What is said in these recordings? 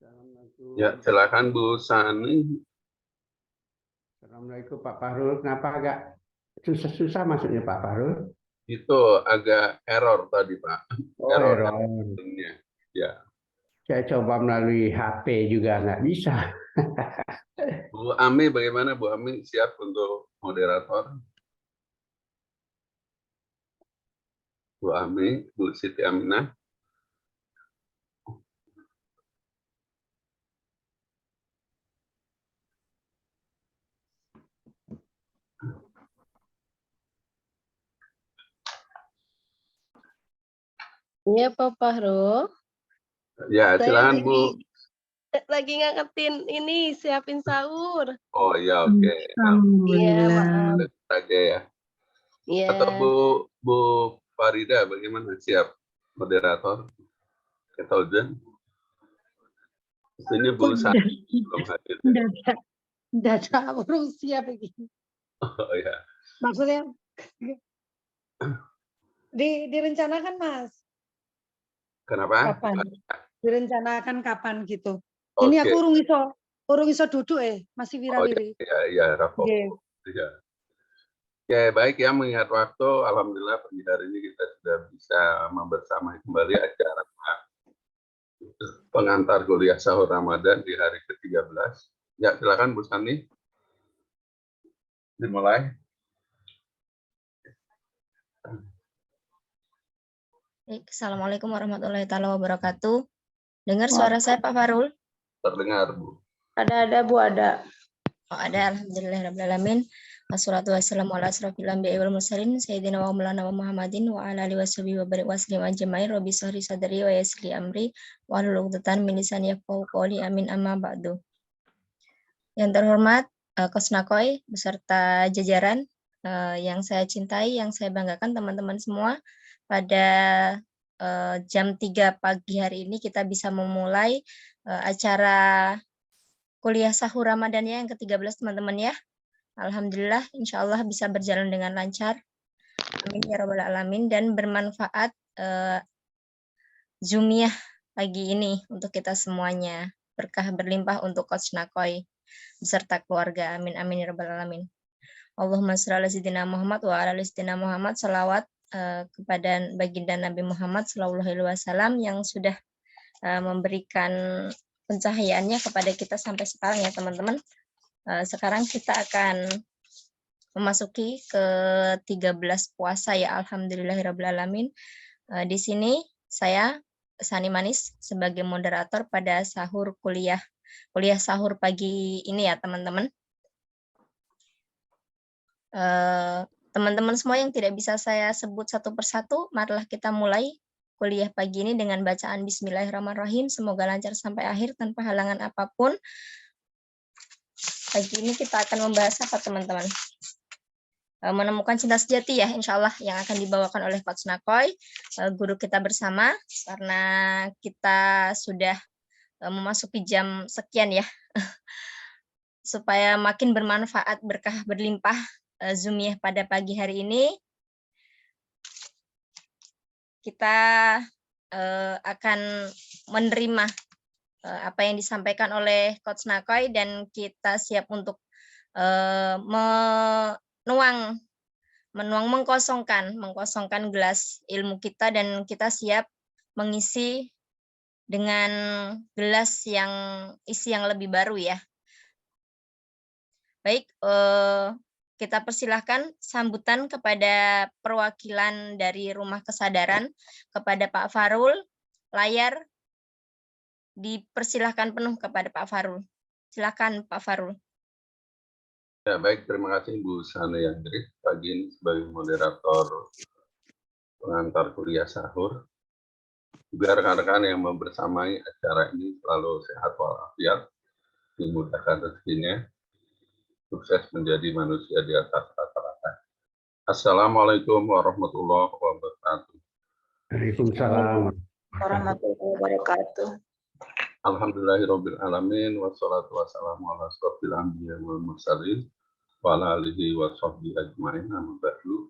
Assalamualaikum. Ya, silakan Bu Sani. Assalamualaikum Pak Fahrul. Kenapa agak susah-susah masuknya Pak Fahrul? Itu agak error tadi, Pak. Oh, Error. error. Ya. Saya coba melalui HP juga nggak bisa. Bu Ami, bagaimana Bu Ami? Siap untuk moderator? Bu Ami, Bu Siti Aminah. Iya, Pak Fahrul. Ya, silakan Bu. Lagi ngangetin ini, siapin sahur. Oh iya, oke. Iya, maaf. Saja ya. Iya. Atau Bu Farida, bagaimana? Siap moderator? Kita ujian. Ini Bu Sani belum hadir. Tidak ada berusia begini. Oh ya. Maksudnya direncanakan Mas. Kenapa? Kapan? Direncanakan kapan gitu. Oke. Ini aku urung iso duduk masih wirawiri. Ya, Rafa. Nggih. Ya. Oke, baik ya, mengingat waktu, alhamdulillah pagi hari ini kita sudah bisa membersamai kembali acara pengantar kuliah sahur Ramadan di hari ke-13. Ya, silakan Bu Sani. Dimulai. Assalamualaikum warahmatullahi wabarakatuh. Dengar suara saya Pak Fahrul? Terdengar, Bu. Ada Bu, ada. Oh, ada. Alhamdulillahirrahmanirrahim. Wassalatu wassalamu ala asrofil anbiya'i wal mursalin sayyidina wa maulana Muhammadin wa ala alihi washabihi wa barik waslim ajmain. Rabbi shrah sadri wa yassir li amri wa hlul 'uqdatam min lisani yafqahu qawli. Amin amma ba'du. Yang terhormat Coach Nakoy beserta jajaran yang saya cintai, yang saya banggakan teman-teman semua, pada jam 3 pagi hari ini kita bisa memulai acara kuliah sahur Ramadan yang ke-13 teman-teman ya. Alhamdulillah, insya Allah bisa berjalan dengan lancar. Amin ya rabbal alamin, dan bermanfaat Zoomiyah pagi ini untuk kita semuanya. Berkah berlimpah untuk Coach Nakoy beserta keluarga. Amin amin ya rabbal alamin. Allahumma sholli ala sayyidina Muhammad wa ala ali sayyidina Muhammad. Salawat kepada baginda Nabi Muhammad sallallahu alaihi wasallam yang sudah memberikan pencahayaannya kepada kita sampai sekarang ya teman-teman. Sekarang kita akan memasuki ke 13 puasa ya, alhamdulillahirabbil alamin. Di sini saya Sani Manis sebagai moderator pada sahur kuliah sahur pagi ini ya teman-teman. Teman-teman semua yang tidak bisa saya sebut satu persatu, marilah kita mulai kuliah pagi ini dengan bacaan Bismillahirrahmanirrahim. Semoga lancar sampai akhir tanpa halangan apapun. Pagi ini kita akan membahas apa teman-teman? Menemukan cinta sejati ya, insya Allah yang akan dibawakan oleh Coach Nakoy, guru kita bersama, karena kita sudah memasuki jam sekian ya, supaya makin bermanfaat, berkah berlimpah Zoomiyah pada pagi hari ini. Kita akan menerima apa yang disampaikan oleh Coach Nakoy dan kita siap untuk mengkosongkan gelas ilmu kita, dan kita siap mengisi dengan gelas yang isi yang lebih baru ya. Baik, kita persilahkan sambutan kepada perwakilan dari Rumah Kesadaran, kepada Pak Fahrul. Layar dipersilahkan penuh kepada Pak Fahrul. Silakan Pak Fahrul. Ya, baik, terima kasih Bu Sani Yandri pagi ini sebagai moderator pengantar kuliah sahur. Juga rekan-rekan yang membersamai acara ini selalu sehat walafiat, dimudahkan rezekinya, sukses menjadi manusia di atas rata-rata. Assalamualaikum warahmatullahi wabarakatuh. Waalaikumsalam warahmatullahi wabarakatuh. Alhamdulillahirabbil alamin, wassalatu wassalamu ala asrofil anbiya'i wal mursalin wa ala alihi wa sahbihi ajmain. Amma ba'du.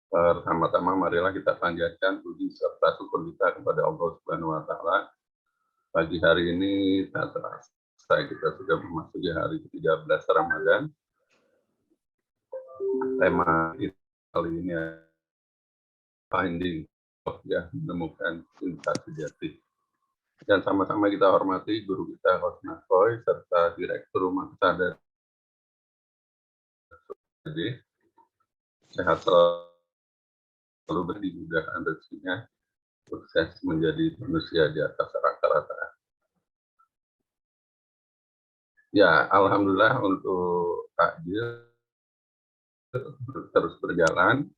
Pertama-tama marilah kita panjatkan puji serta syukur kita kepada Allah Subhanahu wa taala Pagi hari ini tak terasa kita sudah memasuki hari ke-13 Ramadan. Tema kita kali ini finding ya, menemukan cinta sejati. Dan sama-sama kita hormati guru kita Hosna Koy serta Direktur Rumah Kesadaran. Jadi sehat selalu, dimudahkan rezekinya, sukses menjadi manusia di atas rata-rata. Ya, alhamdulillah untuk takjil terus berjalan.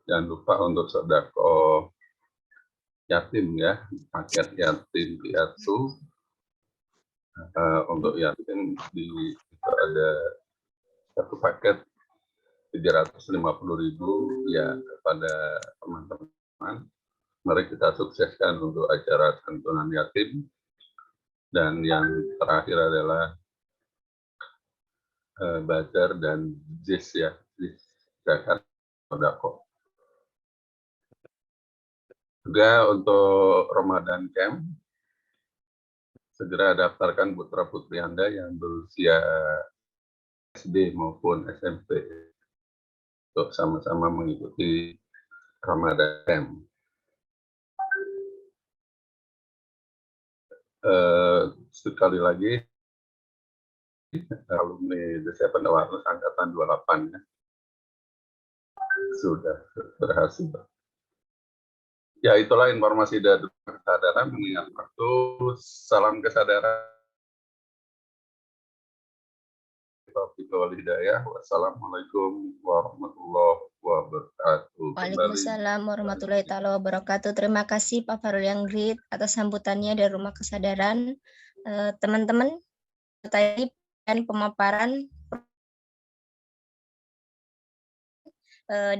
Jangan lupa untuk sedekah yatim ya, paket yatim piatu. Untuk yatim itu ada satu paket 350.000 ya kepada teman-teman. Mari kita sukseskan untuk acara santunan yatim. Dan yang terakhir adalah Bazar dan JIS ya, JIS zakat sodako. Juga untuk Ramadan Camp, segera daftarkan putra-putri Anda yang berusia SD maupun SMP untuk sama-sama mengikuti Ramadan Camp. Sekali lagi, alumni The Seven Awareness Angkatan 28 ya, sudah berhasil. Ya, itulah informasi dari kesadaran mengingat waktu. Salam kesadaran. Wassalamualaikum warahmatullahi wabarakatuh. Waalaikumsalam warahmatullahi taala wabarakatuh. Terima kasih Pak Farul Yanggrit atas sambutannya dari Rumah Kesadaran. Teman-teman, tadi pemaparan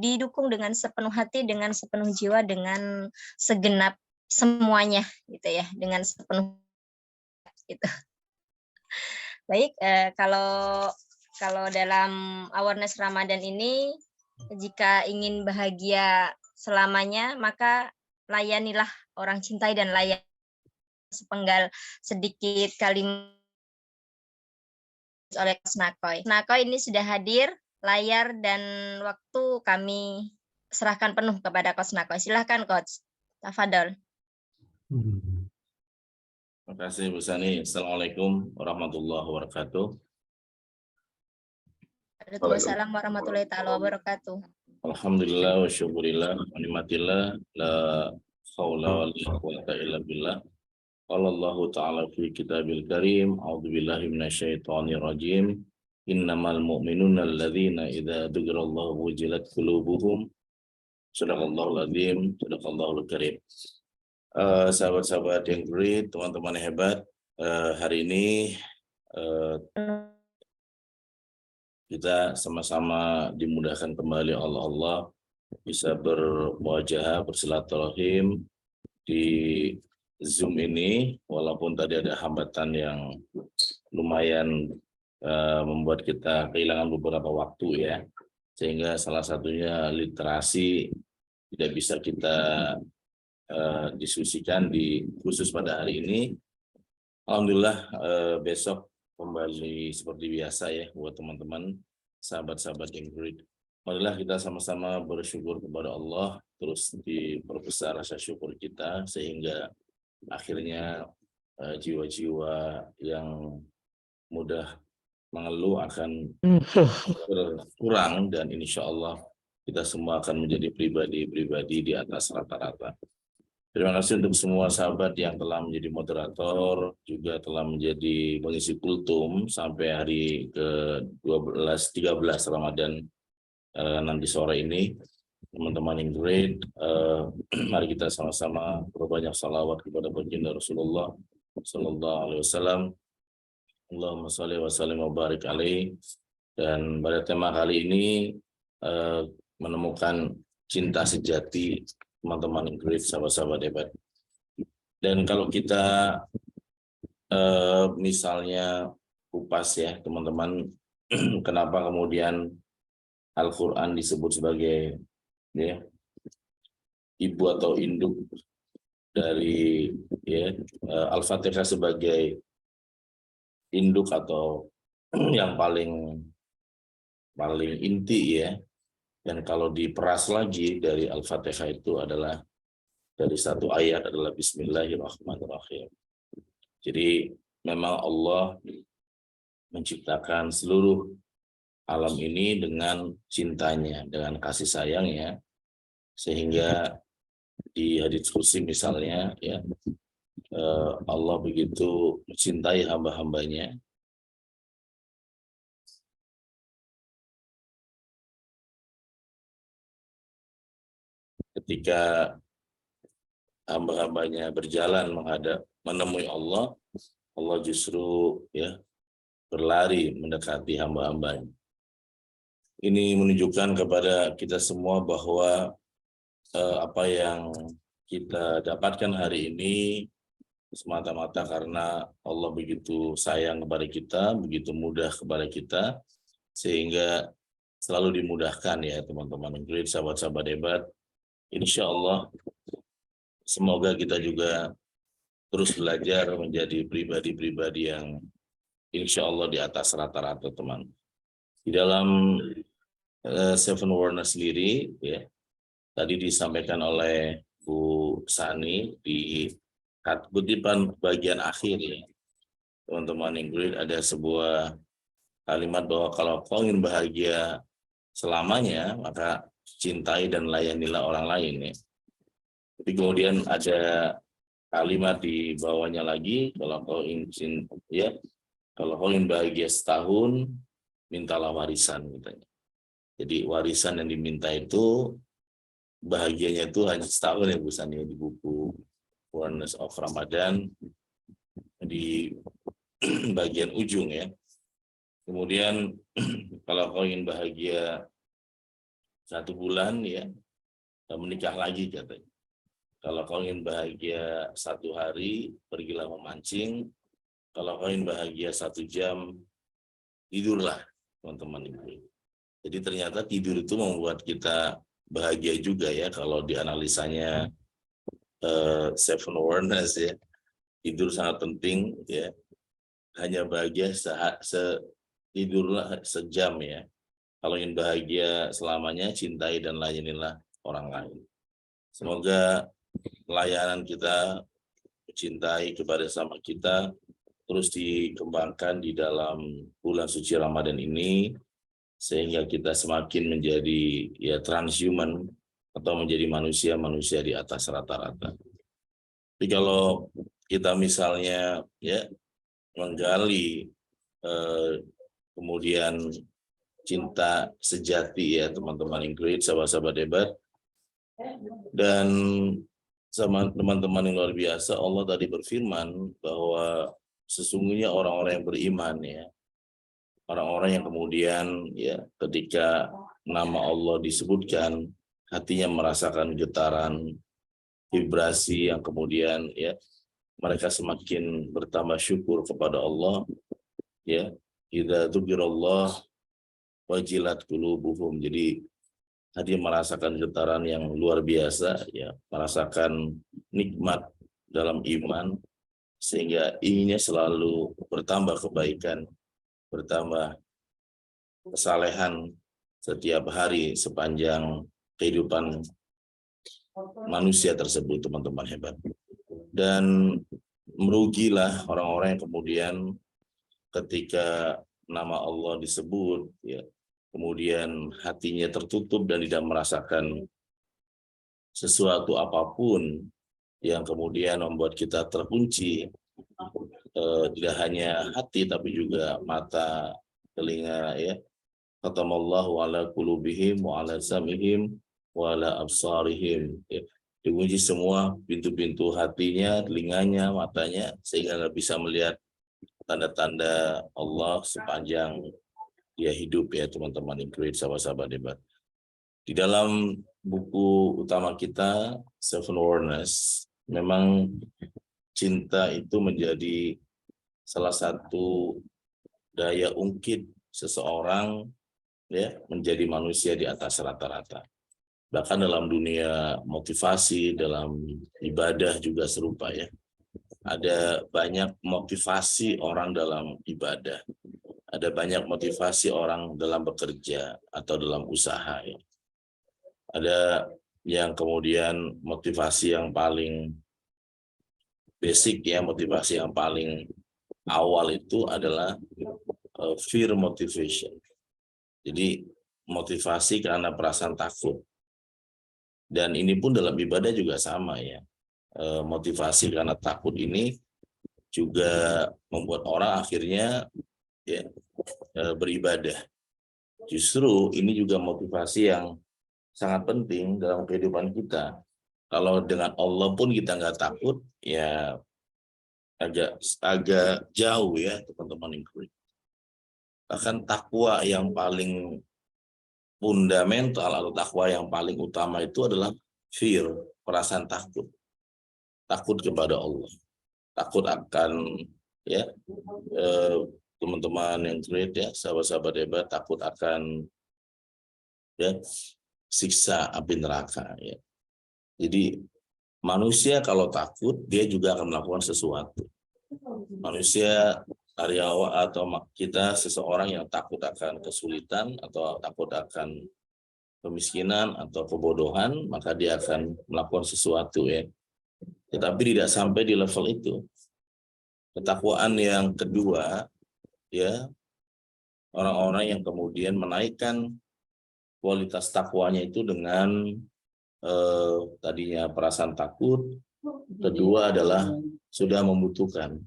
didukung dengan sepenuh hati, dengan sepenuh jiwa, dengan segenap semuanya, gitu ya, dengan sepenuh gitu. Baik, kalau dalam awareness Ramadan ini, jika ingin bahagia selamanya, maka layanilah orang cintai dan layani. Sepenggal sedikit kalimat oleh Snakoy. Snakoy ini sudah hadir, layar dan waktu kami serahkan penuh kepada Coach Snakoy. Silahkan Coach, tafadhol. Terima kasih Bu Sani. Assalamualaikum warahmatullahi wabarakatuh. Waalaikumsalam warahmatullahi taala wabarakatuh. Alhamdulillah wa syukurillah wa ni'matillah la haula wa la quwwata illa billah. Qala Allah ta'ala fi kitabil karim, a'udzu billahi minasyaitonir rajim. Innamal mu'minuna alladzina idza dzukirallahu wajilat qulubuhum. Shadaqallahul azim, shadaqallahul karim. Sahabat-sahabat yang great, teman-teman yang hebat, hari ini kita sama-sama dimudahkan kembali oleh Allah bisa bermuajahah, bersilaturahim di Zoom ini, walaupun tadi ada hambatan yang lumayan membuat kita kehilangan beberapa waktu ya, sehingga salah satunya literasi tidak bisa kita diskusikan di khusus pada hari ini. Alhamdulillah besok kembali seperti biasa ya buat teman-teman, sahabat-sahabat yang great. Marilah kita sama-sama bersyukur kepada Allah, terus diperbesar rasa syukur kita sehingga akhirnya jiwa-jiwa yang mudah mengeluh akan berkurang dan insya Allah kita semua akan menjadi pribadi-pribadi di atas rata-rata. Terima kasih untuk semua sahabat yang telah menjadi moderator, juga telah menjadi pengisi kultum sampai hari ke-13 Ramadan nanti sore ini. Teman-teman yang great, mari kita sama-sama berbanyak salawat kepada baginda Rasulullah Sallallahu Alaihi Wasallam. Allahumma sholli wa sallim wa barik alaihi. Dan pada tema kali ini menemukan cinta sejati, teman-teman yang great, sahabat-sahabat hebat. Dan kalau kita misalnya kupas ya teman-teman, kenapa kemudian Al-Quran disebut sebagai ya, ibu atau induk dari ya Al-Fatihah sebagai induk atau yang paling inti ya. Dan kalau diperas lagi dari Al-Fatihah itu adalah dari satu ayat adalah Bismillahirrahmanirrahim. Jadi memang Allah menciptakan seluruh alam ini dengan cintanya, dengan kasih sayangnya, sehingga di hadits qudsi misalnya ya Allah begitu mencintai hamba-hambanya ketika hamba-hambanya berjalan menemui Allah, Allah justru ya berlari mendekati hamba-hambanya. Ini menunjukkan kepada kita semua bahwa apa yang kita dapatkan hari ini semata-mata karena Allah begitu sayang kepada kita, begitu mudah kepada kita, sehingga selalu dimudahkan ya teman-teman, sahabat-sahabat hebat. Insya Allah semoga kita juga terus belajar menjadi pribadi-pribadi yang insya Allah di atas rata-rata teman. Di dalam Seven Awareness sendiri, ya, tadi disampaikan oleh Bu Sani di kutipan bagian akhir ya, teman-teman Ingrid, ada sebuah kalimat bahwa kalau kau ingin bahagia selamanya, maka cintai dan layanilah orang lain ya. Tapi kemudian ada kalimat di bawahnya lagi, kalau kau ingin kalau kau ingin bahagia setahun, mintalah warisan katanya. Jadi warisan yang diminta itu bahagianya itu hanya setahun ya Bu Sani, di buku Awareness of Ramadan di bagian ujung ya. Kemudian kalau kau ingin bahagia 1 bulan ya, menikah lagi katanya. Kalau kau ingin bahagia 1 hari, pergilah memancing. Kalau kau ingin bahagia 1 jam, tidurlah teman-teman Ibu. Jadi ternyata tidur itu membuat kita bahagia juga ya, kalau dianalisanya Seven Awareness ya. Tidur sangat penting ya. Hanya bahagia tidurlah sejam ya. Kalau ingin bahagia selamanya, cintai dan layanilah orang lain. Semoga pelayanan kita, mencintai kepada sama kita terus dikembangkan di dalam bulan suci Ramadan ini, sehingga kita semakin menjadi ya transhuman atau menjadi manusia-manusia di atas rata-rata. Tapi kalau kita misalnya ya menggali kemudian cinta sejati ya teman-teman Ingrid, sahabat-sahabat hebat, dan sama teman-teman yang luar biasa, Allah tadi berfirman bahwa sesungguhnya orang-orang yang beriman ya, orang-orang yang kemudian ya ketika nama Allah disebutkan, hatinya merasakan getaran, vibrasi yang kemudian ya mereka semakin bertambah syukur kepada Allah ya. Idza dzukirallah wajilat qulubuhum. Jadi dia merasakan getaran yang luar biasa ya, merasakan nikmat dalam iman, sehingga inginnya selalu bertambah kebaikan, bertambah kesalehan setiap hari sepanjang kehidupan manusia tersebut teman-teman hebat. Dan merugilah orang-orang yang kemudian ketika nama Allah disebut ya, kemudian hatinya tertutup dan tidak merasakan sesuatu apapun yang kemudian membuat kita terkunci, tidak hanya hati tapi juga mata, telinga ya. Khatamallahu ala qulubihim wa ala sam'ihim wa ala absarihim ya. Dikunci semua pintu-pintu hatinya, telinganya, matanya, sehingga nggak bisa melihat tanda-tanda Allah sepanjang dia hidup ya teman-teman Ingrid, sahabat-sahabat hebat. Di dalam buku utama kita Seven Awareness, memang cinta itu menjadi salah satu daya ungkit seseorang ya menjadi manusia di atas rata-rata. Bahkan dalam dunia motivasi, dalam ibadah juga serupa ya. Ada banyak motivasi orang dalam ibadah. Ada banyak motivasi orang dalam bekerja atau dalam usaha ya. Ada yang kemudian motivasi yang paling basic ya, motivasi yang paling awal itu adalah fear motivation. Jadi motivasi karena perasaan takut. Dan ini pun dalam ibadah juga sama ya. Motivasi karena takut ini juga membuat orang akhirnya ya beribadah. Justru ini juga motivasi yang sangat penting dalam kehidupan kita. Kalau dengan Allah pun kita nggak takut, ya agak jauh ya teman-teman yang keren. Bahkan takwa yang paling fundamental atau takwa yang paling utama itu adalah fear, perasaan takut. Takut kepada Allah. Takut akan ya teman-teman yang great ya, sahabat-sahabat hebat, takut akan ya siksa api neraka ya. Jadi manusia kalau takut dia juga akan melakukan sesuatu. Manusia karyawan atau kita seseorang yang takut akan kesulitan atau takut akan kemiskinan atau kebodohan, maka dia akan melakukan sesuatu ya. Tetapi tidak sampai di level itu. Ketakwaan yang kedua ya, orang-orang yang kemudian menaikkan kualitas takwanya itu dengan tadinya perasaan takut, kedua adalah sudah membutuhkan.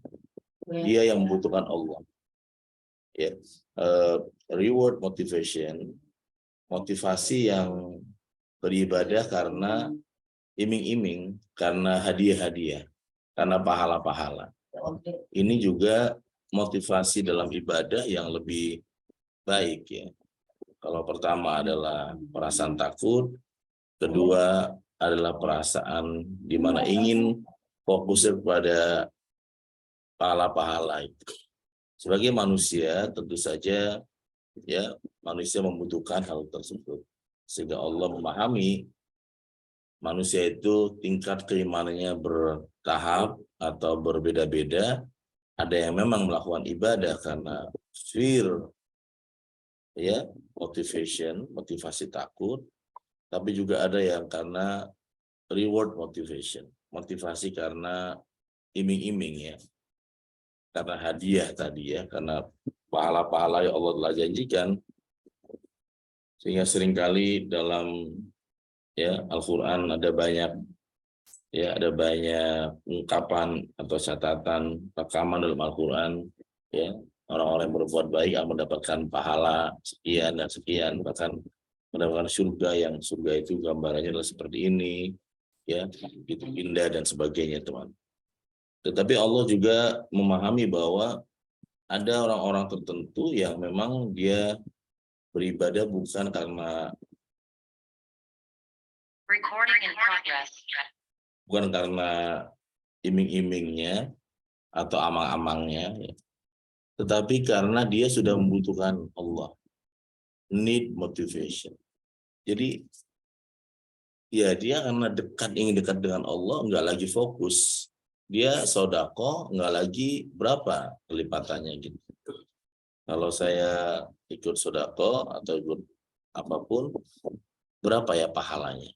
Dia yang membutuhkan Allah. Ya, reward motivation, motivasi yang beribadah karena iming-iming, karena hadiah-hadiah, karena pahala-pahala. Ini juga motivasi dalam ibadah yang lebih baik ya. Kalau pertama adalah perasaan takut, kedua adalah perasaan di mana ingin fokus kepada pahala-pahala itu. Sebagai manusia tentu saja ya manusia membutuhkan hal tersebut. Sehingga Allah memahami manusia itu tingkat keimanannya bertahap atau berbeda-beda. Ada yang memang melakukan ibadah karena fear ya, motivation, motivasi takut, tapi juga ada yang karena reward motivation, motivasi karena iming-iming ya. Karena hadiah tadi ya, karena pahala-pahala yang Allah telah janjikan. Sehingga seringkali dalam ya Al-Qur'an ada banyak ungkapan atau catatan rekaman dalam Al-Qur'an ya, orang-orang yang berbuat baik akan mendapatkan pahala sekian dan sekian, bahkan mendapatkan surga yang surga itu gambarannya adalah seperti ini ya, itu indah dan sebagainya teman. Tetapi Allah juga memahami bahwa ada orang-orang tertentu yang memang dia beribadah bukan karena iming-imingnya atau amang-amangnya ya. Tetapi karena dia sudah membutuhkan Allah, need motivation. Jadi ya dia karena ingin dekat dengan Allah, enggak lagi fokus. Dia sodako enggak lagi berapa kelipatannya gitu. Kalau saya ikut sodako atau ikut apapun, berapa ya pahalanya?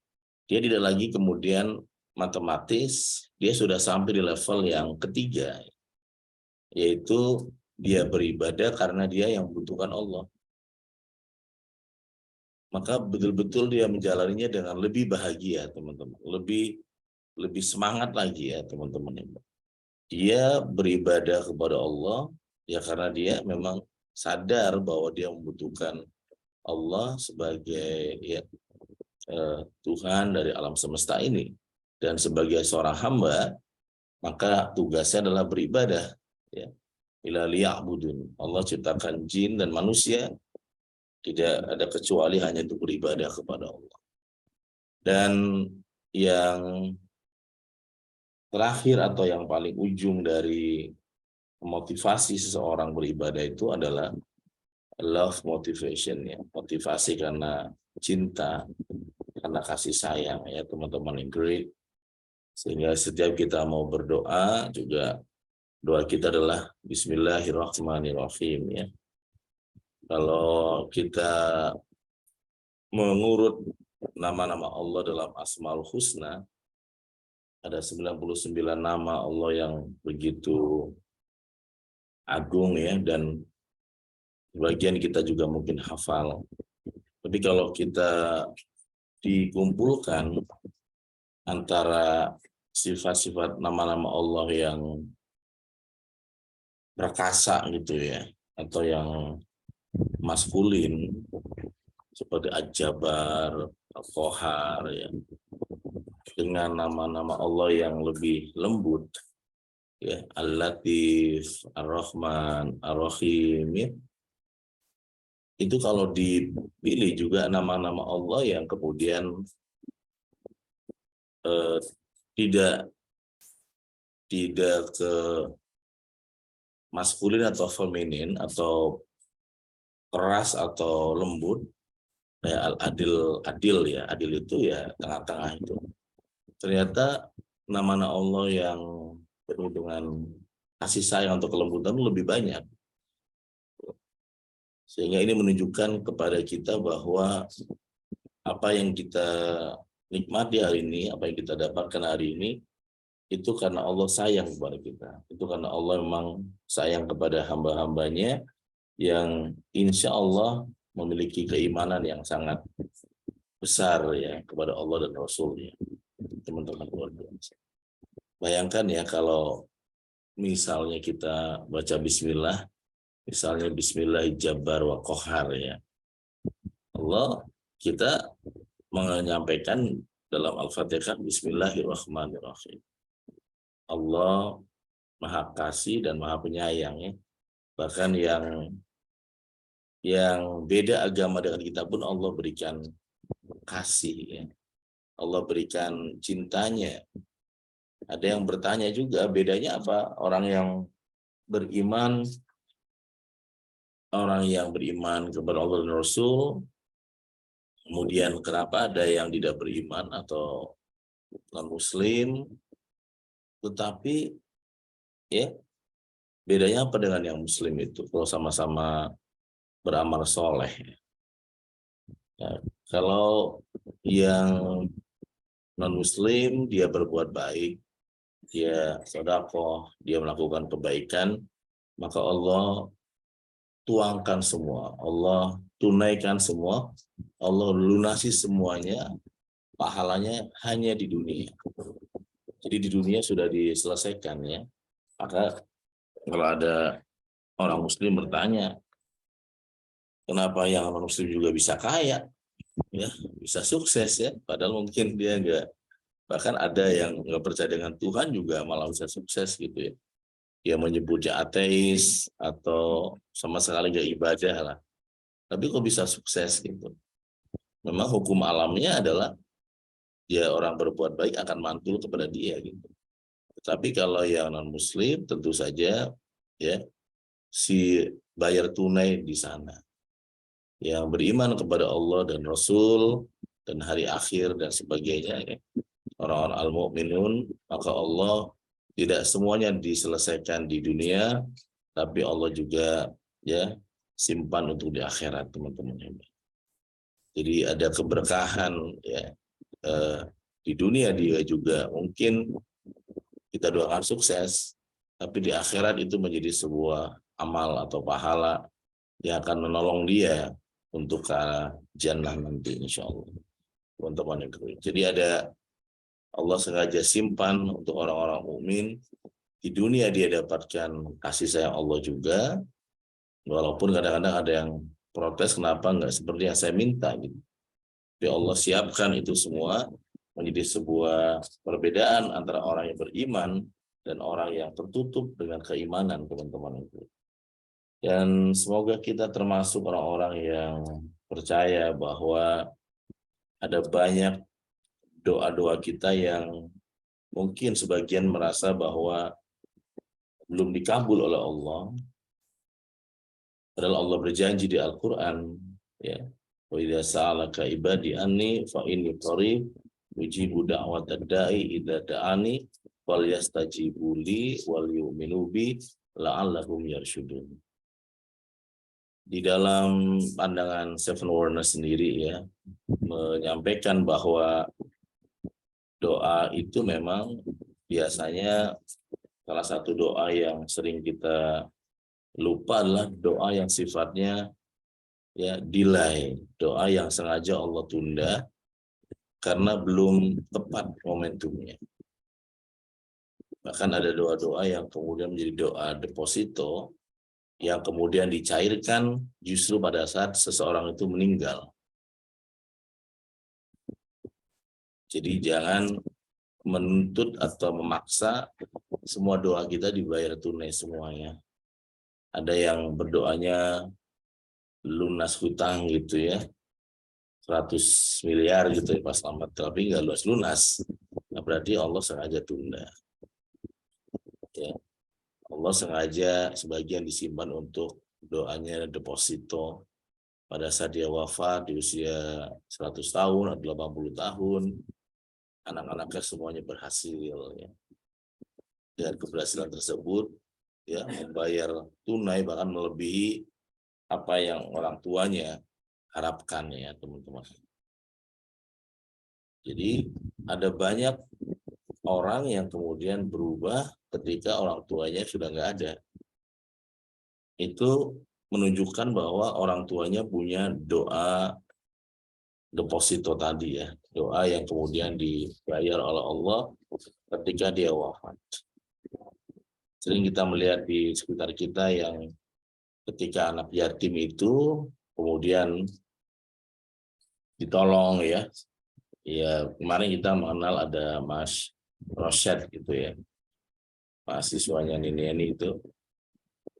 Dia tidak lagi kemudian matematis, dia sudah sampai di level yang ketiga, yaitu dia beribadah karena dia yang membutuhkan Allah. Maka betul-betul dia menjalaninya dengan lebih bahagia, teman-teman. Lebih semangat lagi ya, teman-teman. Dia beribadah kepada Allah ya karena dia memang sadar bahwa dia membutuhkan Allah sebagai ya, Tuhan dari alam semesta ini. Dan sebagai seorang hamba, maka tugasnya adalah beribadah. Ya. Ila liya'budun. Allah ciptakan jin dan manusia, tidak ada kecuali hanya untuk beribadah kepada Allah. Dan yang terakhir atau yang paling ujung dari motivasi seseorang beribadah itu adalah love motivation ya, motivasi karena cinta. karena kasih sayang ya teman-teman yang great. Sehingga setiap kita mau berdoa juga doa kita adalah Bismillahirrahmanirrahim ya. Kalau kita mengurut nama-nama Allah dalam Asmaul Husna, ada 99 nama Allah yang begitu agung ya, dan sebagian kita juga mungkin hafal. Tapi kalau kita dikumpulkan antara sifat-sifat nama-nama Allah yang perkasa gitu ya, atau yang maskulin seperti Al-Jabbar, Al-Qahar ya, dengan nama-nama Allah yang lebih lembut ya, Al-Latif, Ar-Rahman, Ar-Rahim ya. Itu kalau dipilih juga nama-nama Allah yang kemudian tidak ke maskulin atau feminin atau keras atau lembut, ya adil ya, adil itu ya tengah-tengah itu. Ternyata nama-nama Allah yang penuh dengan kasih sayang atau kelembutan lebih banyak. Sehingga ini menunjukkan kepada kita bahwa apa yang kita nikmati hari ini, apa yang kita dapatkan hari ini, itu karena Allah sayang kepada kita. Itu karena Allah memang sayang kepada hamba-hambanya yang insya Allah memiliki keimanan yang sangat besar ya kepada Allah dan Rasulnya. Teman-teman luar biasa. Bayangkan ya kalau misalnya kita baca Bismillah, misalnya Bismillah Jabbar wa Qahar ya. Allah kita menyampaikan dalam Al-Fatihah Bismillahirrahmanirrahim. Allah Maha Kasih dan Maha Penyayang ya. Bahkan yang beda agama dengan kita pun Allah berikan kasih ya. Allah berikan cintanya. Ada yang bertanya juga bedanya apa orang yang beriman kepada Allah dan Rasul, kemudian kenapa ada yang tidak beriman atau non-muslim, tetapi ya bedanya apa dengan yang muslim itu kalau sama-sama beramal soleh. Ya, kalau yang non-muslim dia berbuat baik, dia sedekah, dia melakukan kebaikan, maka Allah tuangkan semua, Allah tunaikan semua, Allah lunasi semuanya, pahalanya hanya di dunia. Jadi di dunia sudah diselesaikan ya. Maka kalau ada orang muslim bertanya, kenapa yang non muslim juga bisa kaya, ya, bisa sukses ya, padahal mungkin dia enggak, bahkan ada yang nggak percaya dengan Tuhan juga malah bisa sukses gitu ya. Dia menyebutnya ateis atau sama sekali nggak ibadah lah. Tapi kok bisa sukses gitu? Memang hukum alamnya adalah dia orang berbuat baik akan mantul kepada dia gitu. Tapi kalau yang non muslim tentu saja ya si bayar tunai di sana. Yang beriman kepada Allah dan Rasul dan hari akhir dan sebagainya ya. Orang-orang al-mu'minun, maka Allah tidak semuanya diselesaikan di dunia, tapi Allah juga ya simpan untuk di akhirat, teman-teman. Jadi ada keberkahan ya di dunia dia juga mungkin kita doakan sukses, tapi di akhirat itu menjadi sebuah amal atau pahala yang akan menolong dia untuk ke jannah nanti insya Allah. Teman-teman. Jadi ada Allah sengaja simpan untuk orang-orang mukmin. Di dunia dia dapatkan kasih sayang Allah juga, walaupun kadang-kadang ada yang protes kenapa nggak seperti yang saya minta gitu. Tapi Allah siapkan itu semua menjadi sebuah perbedaan antara orang yang beriman dan orang yang tertutup dengan keimanan, teman-teman. Dan semoga kita termasuk orang-orang yang percaya bahwa ada banyak doa-doa kita yang mungkin sebagian merasa bahwa belum dikabul oleh Allah. Padahal Allah berjanji di Al-Quran, ya, Wa idza sa'alaka ibadi anni fa inni qarib ujibu da'watad da'i idza da'ani falyastajibu li wal yu'minu bi la'allahum yarsyudun. Di dalam pandangan Seven Warners sendiri ya menyampaikan bahwa doa itu memang biasanya salah satu doa yang sering kita lupa adalah doa yang sifatnya ya delay, doa yang sengaja Allah tunda karena belum tepat momentumnya. Bahkan ada doa-doa yang kemudian menjadi doa deposito yang kemudian dicairkan justru pada saat seseorang itu meninggal. Jadi jangan menuntut atau memaksa semua doa kita dibayar tunai semuanya. Ada yang berdoanya lunas hutang gitu ya, 100 miliar gitu ya pas selamat, tapi nggak lunas. Nah, berarti Allah sengaja tunda. Ya. Allah sengaja sebagian disimpan untuk doanya deposito pada saat dia wafat di usia 100 tahun atau 80 tahun. Anak-anaknya semuanya berhasil ya. Dan keberhasilan tersebut ya membayar tunai bahkan melebihi apa yang orang tuanya harapkan ya teman-teman. Jadi ada banyak orang yang kemudian berubah ketika orang tuanya sudah nggak ada. Itu menunjukkan bahwa orang tuanya punya doa deposito tadi ya, doa yang kemudian dibayar oleh Allah ketika dia wafat. Sering kita melihat di sekitar kita yang ketika anak yatim itu kemudian ditolong ya. Ya kemarin kita mengenal ada Mas Rosyad gitu ya, mahasiswanya Nini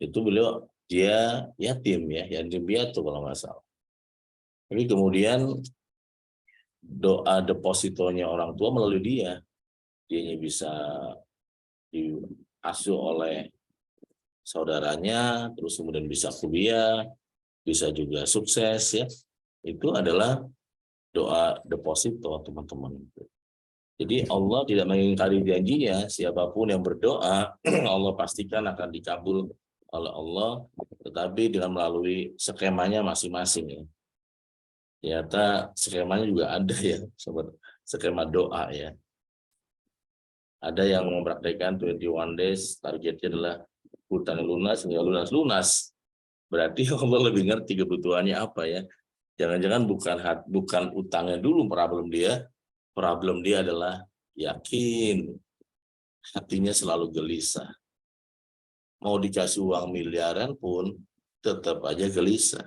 itu beliau dia yatim ya, yatim piatu kalau nggak salah. Tapi kemudian doa depositonya orang tua melalui dia bisa diasuh oleh saudaranya, terus kemudian bisa kuliah, bisa juga sukses ya. Itu adalah doa deposito teman-teman. Jadi Allah tidak mengingkari janjinya, siapapun yang berdoa Allah pastikan akan dikabul oleh Allah, tetapi dengan melalui skemanya masing-masing ya. Ternyata skemanya juga ada ya, sobat, skema doa ya. Ada yang mempraktikkan 21 days, targetnya adalah hutang lunas hingga lunas. Berarti Allah lebih ngerti kebutuhannya apa ya. Jangan-jangan bukan utangnya dulu problem dia adalah yakin, hatinya selalu gelisah. Mau dikasih uang miliaran pun tetap aja gelisah.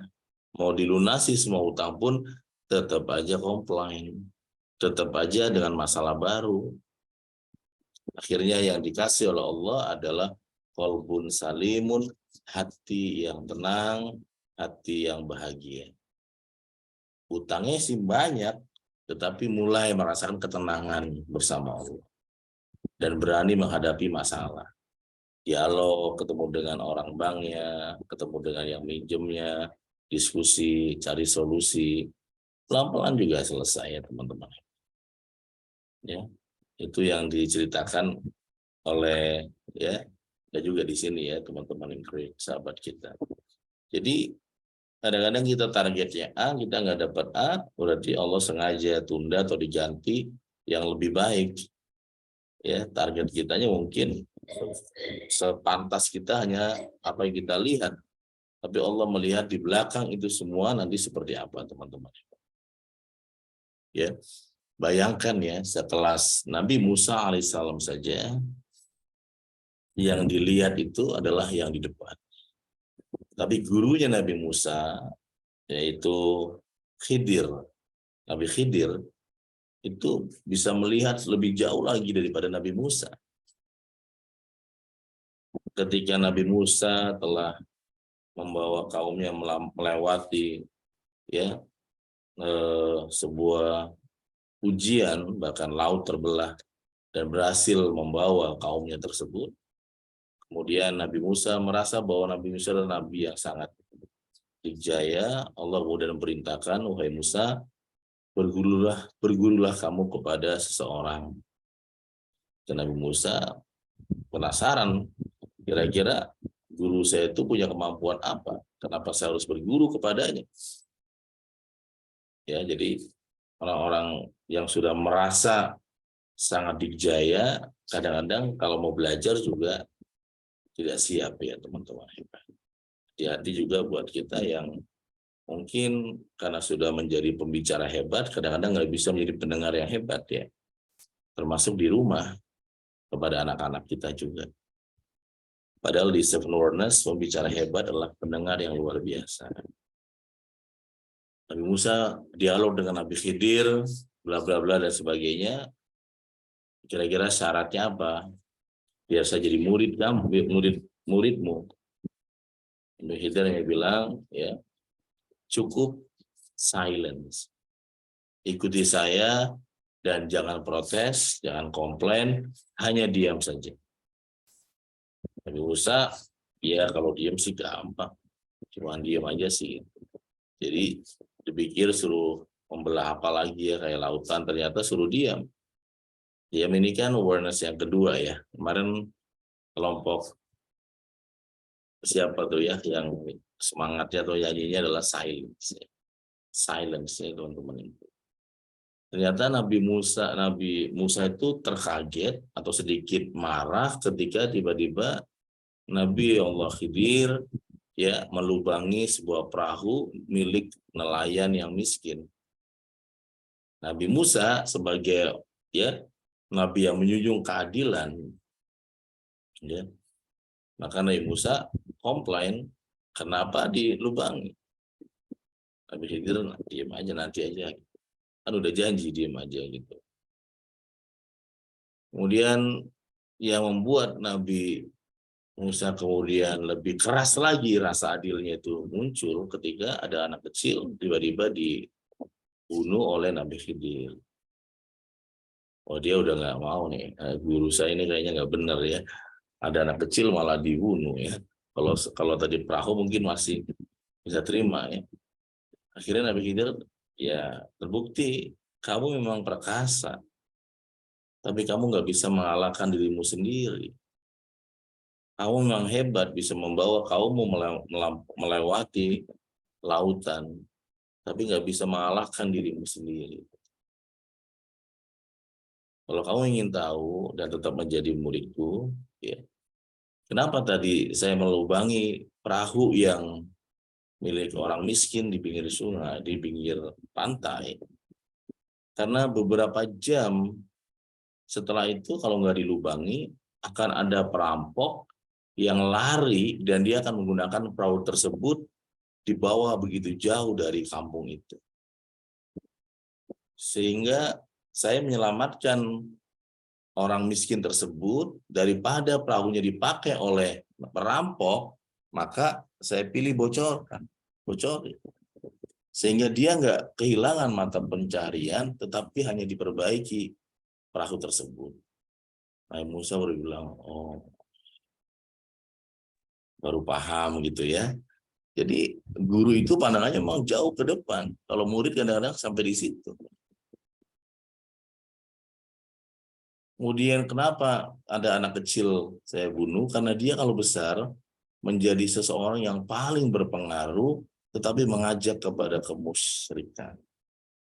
Mau dilunasi semua utang pun tetap aja komplain. Tetap aja dengan masalah baru. Akhirnya yang dikasih oleh Allah adalah qalbun salimun, hati yang tenang, hati yang bahagia. Utangnya sih banyak, tetapi mulai merasakan ketenangan bersama Allah. Dan berani menghadapi masalah. Dialog, ketemu dengan orang banknya, ketemu dengan yang minjemnya, diskusi, cari solusi. Pelan-pelan juga selesai ya teman-teman. Ya, itu yang diceritakan oleh ya, dan juga di sini ya teman-teman yang sahabat kita. Jadi kadang-kadang kita targetnya A, kita nggak dapat A, berarti Allah sengaja tunda atau diganti yang lebih baik. Ya, target kitanya mungkin sepantas kita hanya apa yang kita lihat. Tapi Allah melihat di belakang itu semua nanti seperti apa, teman-teman. Ya, bayangkan ya, sekelas Nabi Musa alaihissalam saja, yang dilihat itu adalah yang di depan. Tapi gurunya Nabi Musa, yaitu Khidir, Nabi Khidir, itu bisa melihat lebih jauh lagi daripada Nabi Musa. Ketika Nabi Musa telah membawa kaumnya melewati ya sebuah ujian, bahkan laut terbelah, dan berhasil membawa kaumnya tersebut. Kemudian Nabi Musa merasa bahwa Nabi Musa adalah Nabi yang sangat dikjaya, Allah kemudian memerintahkan, wahai Musa, bergurulah kamu kepada seseorang. Dan Nabi Musa penasaran, kira-kira guru saya itu punya kemampuan apa? Kenapa saya harus berguru kepadanya? Ya, jadi orang-orang yang sudah merasa sangat dikjaya, kadang-kadang kalau mau belajar juga tidak siap ya teman-teman. Hati-hati juga buat kita yang mungkin karena sudah menjadi pembicara hebat, kadang-kadang nggak bisa menjadi pendengar yang hebat ya. Termasuk di rumah, kepada anak-anak kita juga. Padahal di Seven Wonders, pembicara hebat adalah pendengar yang luar biasa. Nabi Musa dialog dengan Nabi Khidir, bla bla bla dan sebagainya. Kira-kira syaratnya apa? Biar saya jadi murid kamu, muridmu. Nabi Khidir yang bilang, ya cukup silence. Ikuti saya dan jangan protes, jangan komplain, hanya diam saja. Nabi Musa, ya kalau diam sih gampang, cuma diam aja sih. Jadi dipikir suruh membelah apa lagi ya kayak lautan, ternyata suruh diam. Diam ini kan awareness yang kedua ya. Kemarin kelompok siapa tuh ya yang semangatnya atau nyanyinya adalah silence. Silence ya teman-teman. Ternyata Nabi Musa itu terkaget atau sedikit marah ketika tiba-tiba Nabi Allah Khidir ya melubangi sebuah perahu milik nelayan yang miskin. Nabi Musa sebagai ya nabi yang menjunjung keadilan, ya, maka Nabi Musa komplain kenapa dilubangi. Nabi Khidir diam aja nanti aja, kan udah janji diam aja gitu. Kemudian yang membuat Nabi Musa kemudian lebih keras lagi rasa adilnya itu muncul ketika ada anak kecil tiba-tiba dibunuh oleh Nabi Khidir. Oh dia udah nggak mau nih, guru saya ini kayaknya nggak benar ya. Ada anak kecil malah dibunuh ya. Kalau tadi perahu mungkin masih bisa terima ya. Akhirnya Nabi Khidir ya terbukti kamu memang perkasa, tapi kamu nggak bisa mengalahkan dirimu sendiri. Kamu memang hebat bisa membawa kaummu melewati lautan, tapi nggak bisa mengalahkan dirimu sendiri. Kalau kamu ingin tahu dan tetap menjadi muridku, ya, kenapa tadi saya melubangi perahu yang milik orang miskin di pinggir sungai, di pinggir pantai? Karena beberapa jam setelah itu kalau nggak dilubangi, akan ada perampok yang lari dan dia akan menggunakan perahu tersebut dibawa begitu jauh dari kampung itu. Sehingga saya menyelamatkan orang miskin tersebut daripada perahunya dipakai oleh perampok, maka saya pilih bocorin. Sehingga dia nggak kehilangan mata pencarian, tetapi hanya diperbaiki perahu tersebut. Nabi Musa baru bilang, oh, baru paham gitu ya. Jadi guru itu pandangannya memang jauh ke depan. Kalau murid kadang-kadang sampai di situ. Kemudian kenapa ada anak kecil saya bunuh? Karena dia kalau besar menjadi seseorang yang paling berpengaruh, tetapi mengajak kepada kemusyrikan.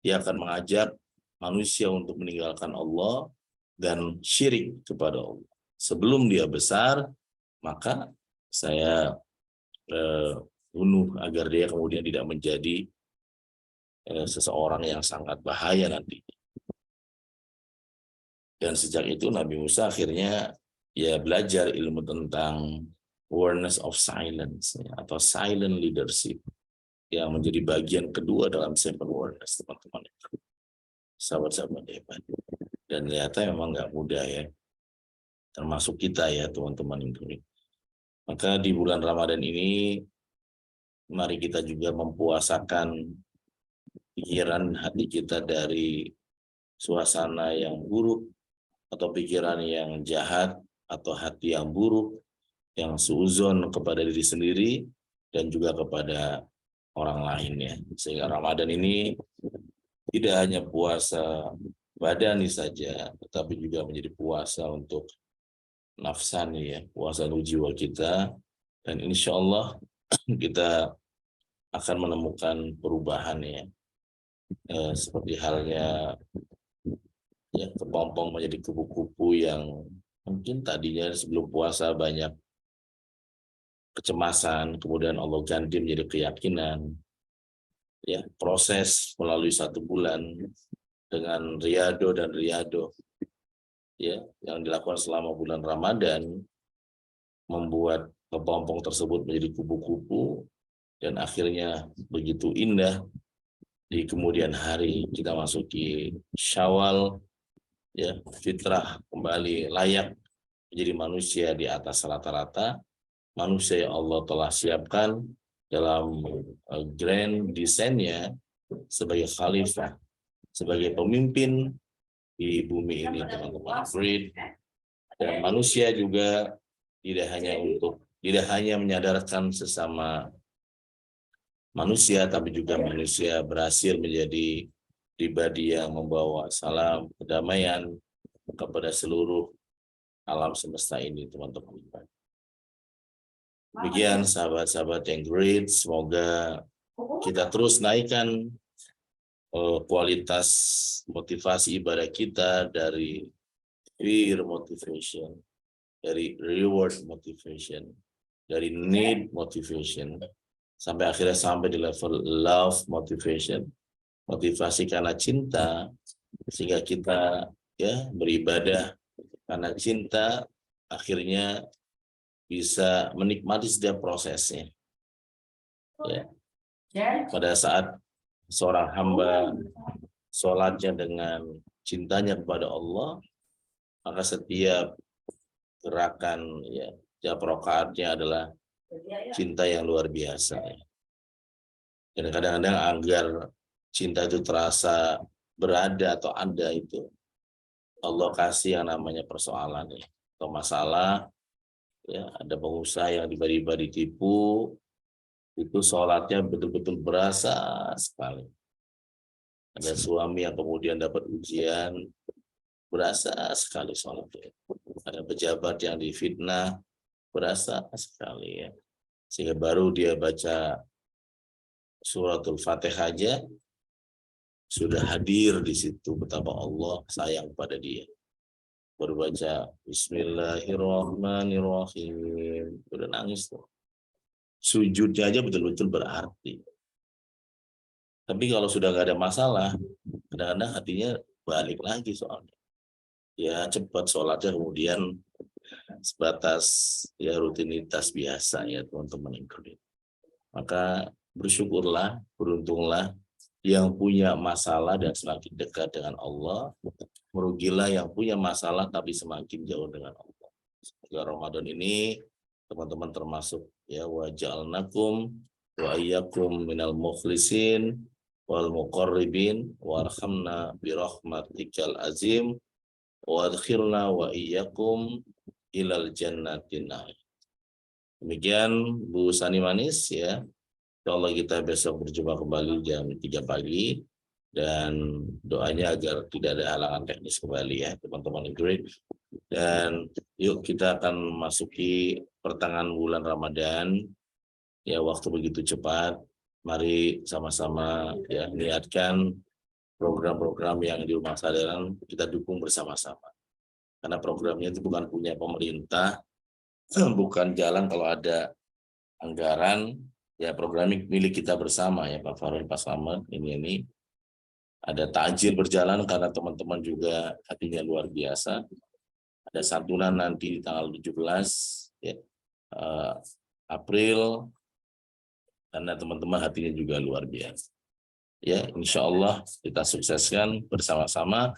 Dia akan mengajak manusia untuk meninggalkan Allah dan syirik kepada Allah. Sebelum dia besar, maka saya bunuh agar dia kemudian tidak menjadi seseorang yang sangat bahaya nanti. Dan sejak itu Nabi Musa akhirnya ya belajar ilmu tentang awareness of silence atau silent leadership yang menjadi bagian kedua dalam Seven Wonders, teman-teman. Sahabat-sahabat hebat. Dan ternyata memang nggak mudah ya. Termasuk kita ya teman-teman ini. Maka di bulan Ramadan ini mari kita juga mempuasakan pikiran hati kita dari suasana yang buruk atau pikiran yang jahat atau hati yang buruk yang suuzon kepada diri sendiri dan juga kepada orang lain ya. Sehingga Ramadan ini tidak hanya puasa badani saja, tetapi juga menjadi puasa untuk nafsani ya, puasa untuk jiwa kita. Dan insya Allah kita akan menemukan perubahan ya. Seperti halnya ya, kepompong menjadi kupu-kupu yang mungkin tadinya sebelum puasa banyak kecemasan, kemudian Allah ganti menjadi keyakinan. Ya, proses melalui 1 bulan dengan riyado dan riyado ya yang dilakukan selama bulan Ramadan membuat kepompong tersebut menjadi kupu-kupu dan akhirnya begitu indah di kemudian hari kita masuki Syawal ya, fitrah kembali layak menjadi manusia di atas rata-rata manusia yang Allah telah siapkan dalam grand desainnya sebagai khalifah, sebagai pemimpin di bumi ini, teman-teman. Dan manusia juga tidak hanya menyadarkan sesama manusia, tapi juga manusia berhasil menjadi pribadi yang membawa salam kedamaian kepada seluruh alam semesta ini, teman-teman. Demikian sahabat-sahabat yang great, semoga kita terus naikkan kualitas motivasi ibadah kita dari fear motivation, dari reward motivation, dari need motivation, sampai akhirnya sampai di level love motivation, motivasi karena cinta, sehingga kita ya beribadah karena cinta, akhirnya bisa menikmati setiap prosesnya. Ya. Pada saat seorang hamba sholatnya dengan cintanya kepada Allah, maka setiap gerakan ya, setiap rakaatnya adalah cinta yang luar biasa. Ya. Dan kadang-kadang agar cinta itu terasa berada atau ada itu, Allah kasih yang namanya persoalan ya, atau masalah. Ya, ada pengusaha yang tiba-tiba ditipu, itu sholatnya betul-betul berasa sekali. Ada suami yang kemudian dapat ujian, berasa sekali sholatnya. Ada pejabat yang difitnah, berasa sekali ya. Sehingga baru dia baca suratul Fatihah aja, sudah hadir di situ betapa Allah sayang pada dia. Baru baca Bismillahirrahmanirrahim, udah nangis tuh. Sujudnya aja betul-betul berarti. Tapi kalau sudah nggak ada masalah, kadang-kadang hatinya balik lagi soalnya. Ya cepat sholatnya kemudian sebatas ya rutinitas biasa ya teman-teman yang kredit. Maka bersyukurlah, beruntunglah yang punya masalah dan semakin dekat dengan Allah. Merugilah yang punya masalah tapi semakin jauh dengan Allah. Semoga Ramadan ini teman-teman termasuk ya wa ja'alnakum wa iyyakum minal mukhlisin wal muqarribin warhamna bi rahmatikal azim wa adkhilna wa iyyakum ilal jannatin. Demikian Bu Sani Manis ya. Insyaallah kita besok berjumpa kembali jam 3 pagi. Dan doanya agar tidak ada halangan teknis kembali ya teman-teman great. Dan yuk kita akan masuki pertengahan bulan Ramadan ya, waktu begitu cepat. Mari sama-sama ya niatkan program-program yang di rumah sadar kita dukung bersama-sama, karena programnya itu bukan punya pemerintah, bukan jalan kalau ada anggaran ya, program milik kita bersama ya Pak Farul, Pak Slamet. Ini ada takjil berjalan karena teman-teman juga hatinya luar biasa. Ada santunan nanti di tanggal 17 ya, April, karena teman-teman hatinya juga luar biasa. Ya, insya Allah kita sukseskan bersama-sama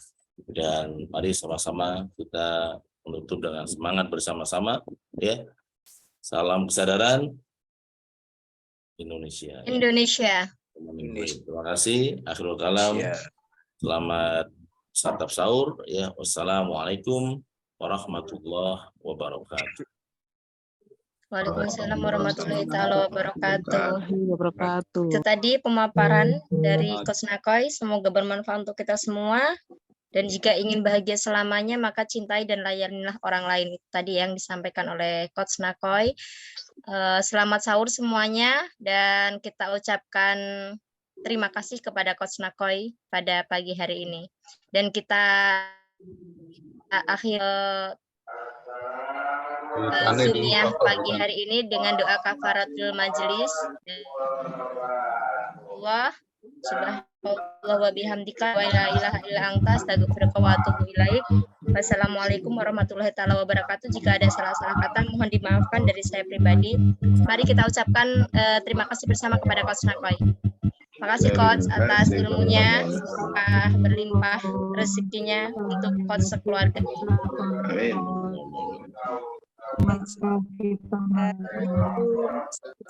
dan mari sama-sama kita menutup dengan semangat bersama-sama. Ya, salam kesadaran Indonesia. Indonesia. Terima kasih. Akhirul kalam. Selamat santap sahur ya. Wassalamualaikum warahmatullahi wabarakatuh. Waalaikumsalam warahmatullahi taala wabarakatuh. Wabarakatuh. Itu tadi pemaparan dari Coach Nakoy. Semoga bermanfaat untuk kita semua. Dan jika ingin bahagia selamanya, maka cintai dan layanilah orang lain. Itu tadi yang disampaikan oleh Coach Nakoy. Selamat sahur semuanya. Dan kita ucapkan terima kasih kepada Coach Nakoy pada pagi hari ini. Dan kita akhir Zoom-nya pagi hari ini dengan doa kafaratul majelis. Allah subhanallah wa bihamdika wa la ilaha illa anta astaghfiruka wa atubu ilaik. Wassalamualaikum warahmatullahi taala wabarakatuh. Jika ada salah-salah kata mohon dimaafkan dari saya pribadi. Mari kita ucapkan terima kasih bersama kepada Coach Nakoy. Terima kasih Coach atas ilmunya, semoga berlimpah rezekinya untuk Coach sekeluarga. Amin.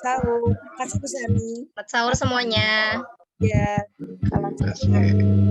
Sahur. Kasih Bu Sani. Selamat sahur semuanya. Ya. Kalau